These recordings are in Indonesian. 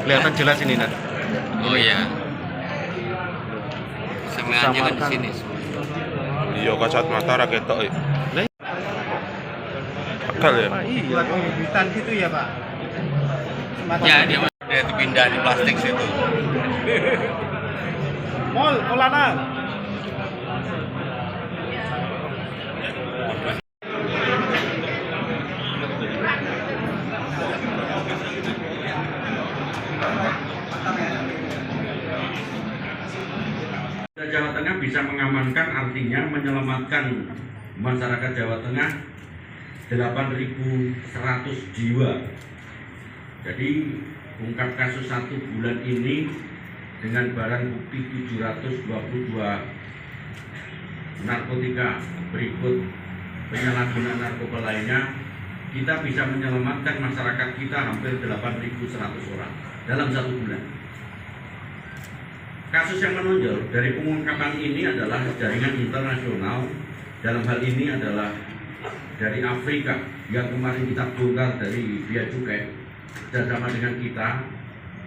Kelihatan jelas ini, Nak. Oh iya. Semuanya kan di sini. Iya, kasat mata ra ketok. Akal ya. Buat pembibitan gitu ya, Pak. Ya, dia dipindah di plastik situ. Mall, Kolana. Jawa Tengah bisa mengamankan, artinya menyelamatkan masyarakat Jawa Tengah 8.100 jiwa. Jadi ungkap kasus 1 bulan ini dengan barang bukti 722 narkotika, berikut penyalahgunaan narkoba lainnya, kita bisa menyelamatkan masyarakat kita hampir 8.100 orang dalam 1 bulan. Kasus yang menonjol dari pengungkapan ini adalah jaringan internasional, dalam hal ini adalah dari Afrika yang kemarin kita bongkar dari Bea Cukai bersama dengan kita,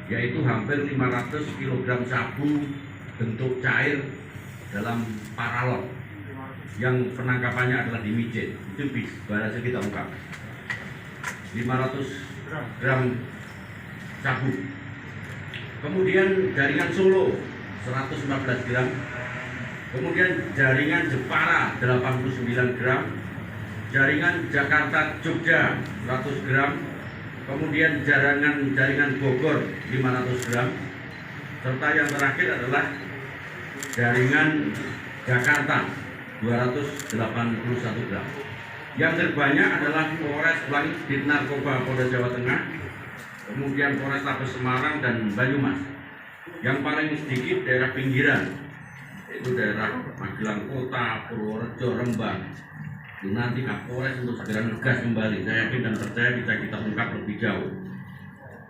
yaitu hampir 500 kg sabu bentuk cair dalam paralon yang penangkapannya adalah di Mijen. Itu berhasil kita ungkap 500 gram sabu. Kemudian jaringan Solo 114 gram, kemudian jaringan Jepara 89 gram, jaringan Jakarta Jogja 100 gram, kemudian jaringan Bogor 500 gram, serta yang terakhir adalah jaringan Jakarta 281 gram. Yang terbanyak adalah Polres Blank Dit Narkoba Polda Jawa Tengah, kemudian Polrestabes Semarang dan Banyumas. Yang paling sedikit daerah pinggiran, yaitu daerah Magelang Kota, Purworejo, Rembang. Itu nanti Kapolres untuk segera ngegas kembali. Saya yakin dan percaya bisa kita ungkap lebih jauh.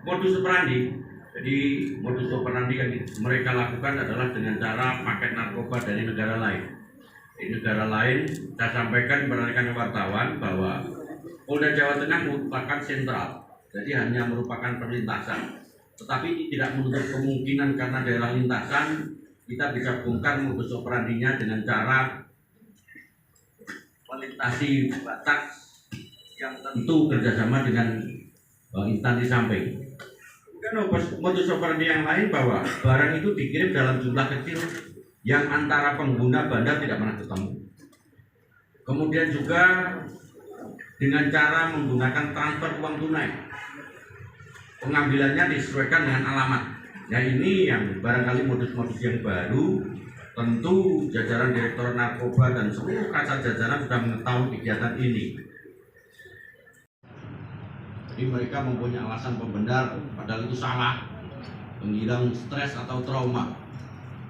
Modus operandi, jadi modus operandi yang mereka lakukan adalah dengan cara paket narkoba dari negara lain. Di negara lain, saya sampaikan kepada rekan wartawan bahwa Polda Jawa Tengah merupakan sentral, jadi hanya merupakan perlintasan. Tetapi tidak menutup kemungkinan karena daerah lintasan kita bisa bongkar modus operandinya dengan cara melintasi batas yang tentu kerjasama dengan instansi samping. Kemudian modus operandi yang lain bahwa barang itu dikirim dalam jumlah kecil yang antara pengguna bandar tidak pernah ketemu. Kemudian juga dengan cara menggunakan transfer uang tunai. Pengambilannya disesuaikan dengan alamat. Ya, ini yang barangkali modus-modus yang baru. Tentu jajaran Direktorat Narkoba dan seluruh kasat jajaran sudah mengetahui kegiatan ini. Jadi mereka mempunyai alasan pembenar, padahal itu salah. Menghilang stres atau trauma.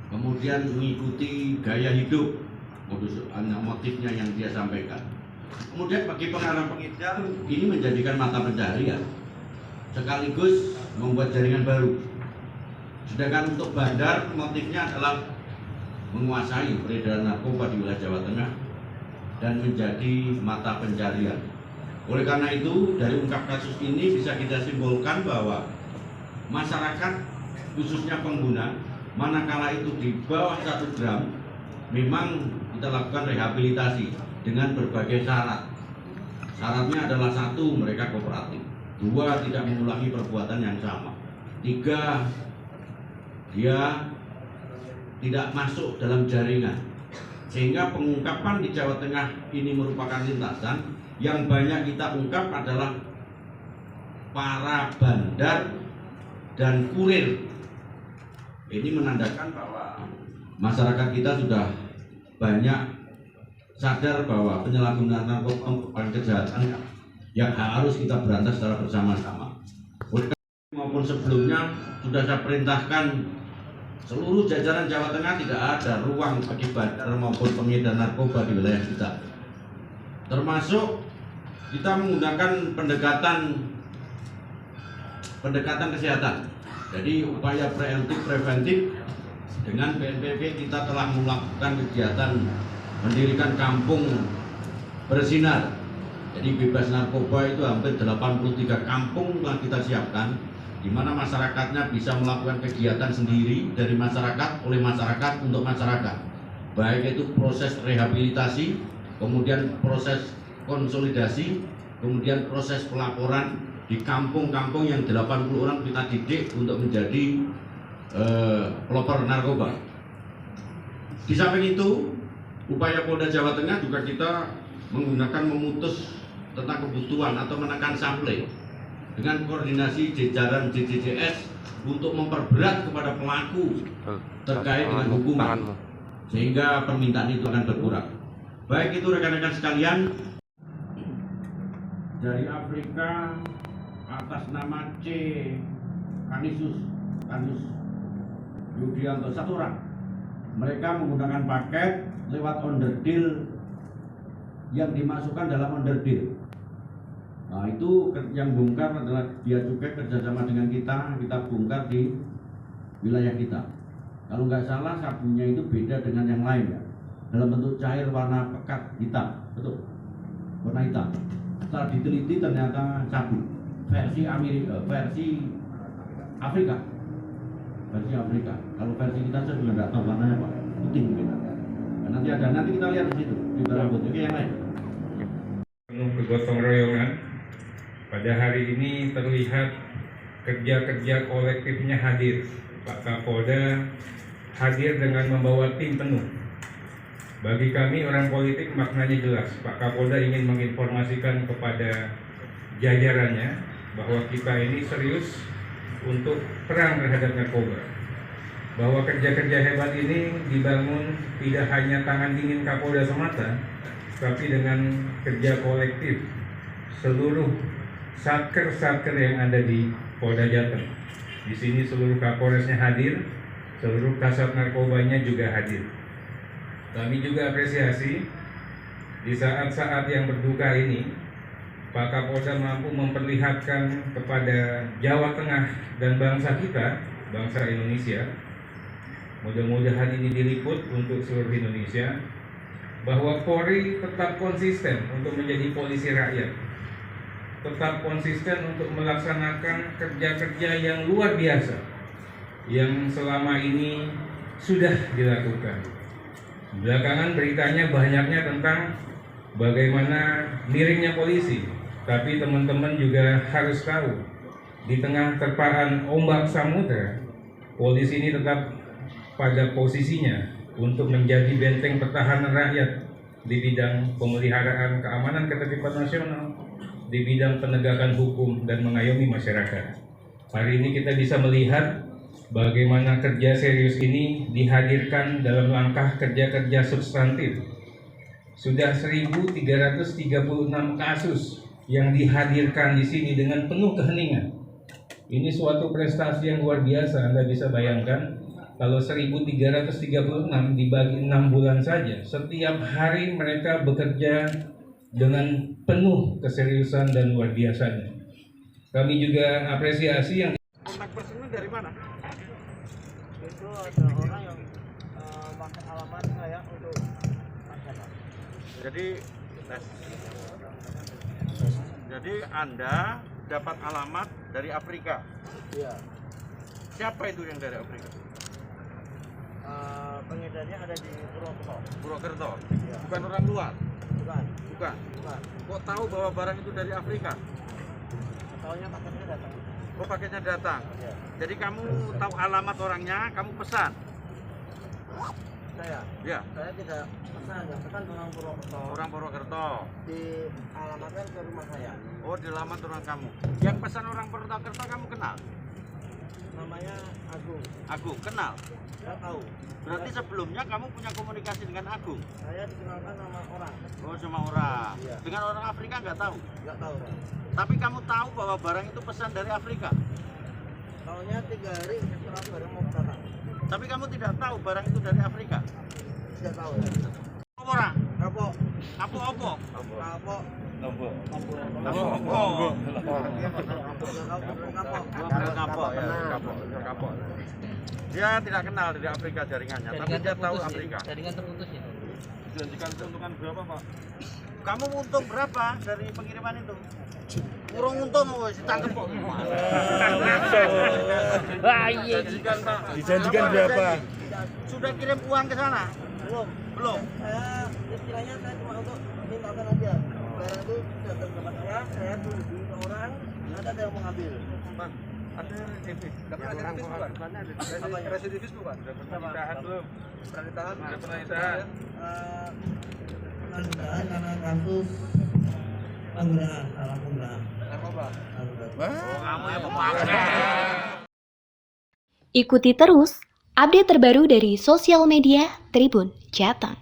Kemudian mengikuti gaya hidup, motifnya yang dia sampaikan. Kemudian bagi pengarang pengedar, ini menjadikan mata pencarian, sekaligus membuat jaringan baru. Sedangkan untuk bandar, motifnya adalah menguasai peredaran narkoba di wilayah Jawa Tengah dan menjadi mata pencarian. Oleh karena itu, dari ungkap kasus ini bisa kita simpulkan bahwa masyarakat, khususnya pengguna, manakala itu di bawah 1 gram, memang kita lakukan rehabilitasi dengan berbagai syarat. Syaratnya adalah 1, mereka kooperatif. 2, tidak mengulangi perbuatan yang sama. 3, dia tidak masuk dalam jaringan. Sehingga pengungkapan di Jawa Tengah ini merupakan lintasan. Yang banyak kita ungkap adalah para bandar dan kurir. Ini menandakan bahwa masyarakat kita sudah banyak sadar bahwa penyalahgunaan narkoba merupakan kejahatan yang harus kita berantas secara bersama-sama. Maupun sebelumnya sudah saya perintahkan seluruh jajaran Jawa Tengah tidak ada ruang bagi bandar maupun pengedar narkoba di wilayah kita. Termasuk kita menggunakan pendekatan kesehatan. Jadi upaya preventif dengan BNPB kita telah melakukan kegiatan mendirikan kampung bersinar. Jadi bebas narkoba itu hampir 83 kampung telah kita siapkan, di mana masyarakatnya bisa melakukan kegiatan sendiri dari masyarakat, oleh masyarakat untuk masyarakat. Baik itu proses rehabilitasi, kemudian proses konsolidasi, kemudian proses pelaporan di kampung-kampung yang 80 orang kita didik untuk menjadi pelopor narkoba. Di samping itu, upaya Polda Jawa Tengah juga kita menggunakan memutus tentang kebutuhan atau menekan sampling dengan koordinasi jajaran JJJS untuk memperberat kepada pelaku terkait dengan hukuman, sehingga permintaan itu akan berkurang. Baik itu rekan-rekan sekalian, dari Afrika atas nama C. Kanisius Yudianto, 1 orang. Mereka menggunakan paket lewat underdeal yang dimasukkan dalam underdeal. Nah, itu yang bongkar adalah Bea Cukai kerjasama dengan kita bongkar di wilayah kita. Kalau nggak salah sabunya itu beda dengan yang lain ya, dalam bentuk cair warna pekat hitam, betul, warna hitam. Setelah diteliti ternyata sabu versi Afrika. Kalau versi kita saya juga nggak tahu warnanya apa, putih mungkin. Nah, nanti kita lihat di situ di barang bukti. Oke, yang lain. Penuh kegotong royongan. Pada hari ini terlihat kerja-kerja kolektifnya hadir. Pak Kapolda hadir dengan membawa tim penuh. Bagi kami orang politik maknanya jelas. Pak Kapolda ingin menginformasikan kepada jajarannya bahwa kita ini serius untuk perang terhadap narkoba. Bahwa kerja-kerja hebat ini dibangun tidak hanya tangan dingin Kapolda semata, tapi dengan kerja kolektif seluruh satker-satker yang ada di Polda Jateng. Di sini seluruh Kapolresnya hadir, seluruh kasat narkobanya juga hadir. Kami juga apresiasi di saat-saat yang berduka ini, Pak Kapolda mampu memperlihatkan kepada Jawa Tengah dan bangsa kita, bangsa Indonesia, mudah-mudahan ini diliput untuk seluruh Indonesia, bahwa Polri tetap konsisten untuk menjadi polisi rakyat, tetap konsisten untuk melaksanakan kerja-kerja yang luar biasa yang selama ini sudah dilakukan. Belakangan beritanya banyaknya tentang bagaimana miringnya polisi, tapi teman-teman juga harus tahu, di tengah terpaan ombak samudra, polisi ini tetap pada posisinya untuk menjadi benteng pertahanan rakyat di bidang pemeliharaan keamanan ketertiban nasional, di bidang penegakan hukum dan mengayomi masyarakat. Hari ini kita bisa melihat bagaimana kerja serius ini dihadirkan dalam langkah kerja-kerja substantif. Sudah 1.336 kasus yang dihadirkan di sini dengan penuh keheningan. Ini suatu prestasi yang luar biasa. Anda bisa bayangkan kalau 1.336 dibagi 6 bulan saja, setiap hari mereka bekerja dengan penuh keseriusan dan luar biasanya. Kami juga apresiasi yang Kontak personnya dari mana? Itu ada orang yang pakai alamat saya untuk masyarakat. Jadi Anda dapat alamat dari Afrika. Iya. Siapa itu yang dari Afrika? Pengedarnya ada di Purwokerto. Purwokerto. Iya. Bukan orang luar. Bukan. Bukan. Kok tahu bahwa barang itu dari Afrika? Tahunya paketnya datang. Oh, paketnya datang. Iya. Jadi kamu tahu alamat orangnya, kamu pesan. Saya tidak pesan, yang pesan orang Purwokerto. Orang Purwokerto. Dialamatkan ke rumah saya. Oh, di alamat orang kamu. Yang pesan orang Purwokerto kamu kenal? Namanya Agung. Agung, kenal? Saya tahu. Berarti sebelumnya kamu punya komunikasi dengan Agung? Saya dikenalkan sama orang. Oh, sama orang. Iya. Dengan orang Afrika nggak tahu? Nggak tahu. Pak. Tapi kamu tahu bahwa barang itu pesan dari Afrika? Tahunya 3 hari setelah barang mau datang. Tapi kamu tidak tahu barang itu dari Afrika. Tidak tahu ya. Apa orang? Kapok. Apa opo? Kapok. Apa opo? Kapok. Dia tidak kenal dari Afrika jaringannya, tapi dia tahu Afrika. Jaringan terputus ya. Dijanjikan keuntungan berapa, Pak? Kamu untung berapa dari pengiriman itu? Kurang untung wis ditangkep kok. Dijanjikan, Pak. Dijanjikan Kamu berapa? janji. Sudah kirim uang ke sana? Belum. Belum. Saya istilahnya saya cuma untuk mintakan aja. Barang itu sudah terdapat orang, saya tunggu ke orang, nggak ada yang mengambil. Bang, ada residivis. Dapat residivis bukan? Residivis bukan? Sudah pernah ditahan belum? Pernah ditahan? Sudah pernah ditahan. Pernah ditahan karena kasus penggunaan, salah penggunaan. Narkoba. Narkoba. Oh, kamu yang memaksa. Ikuti terus update terbaru dari sosial media Tribun Jateng.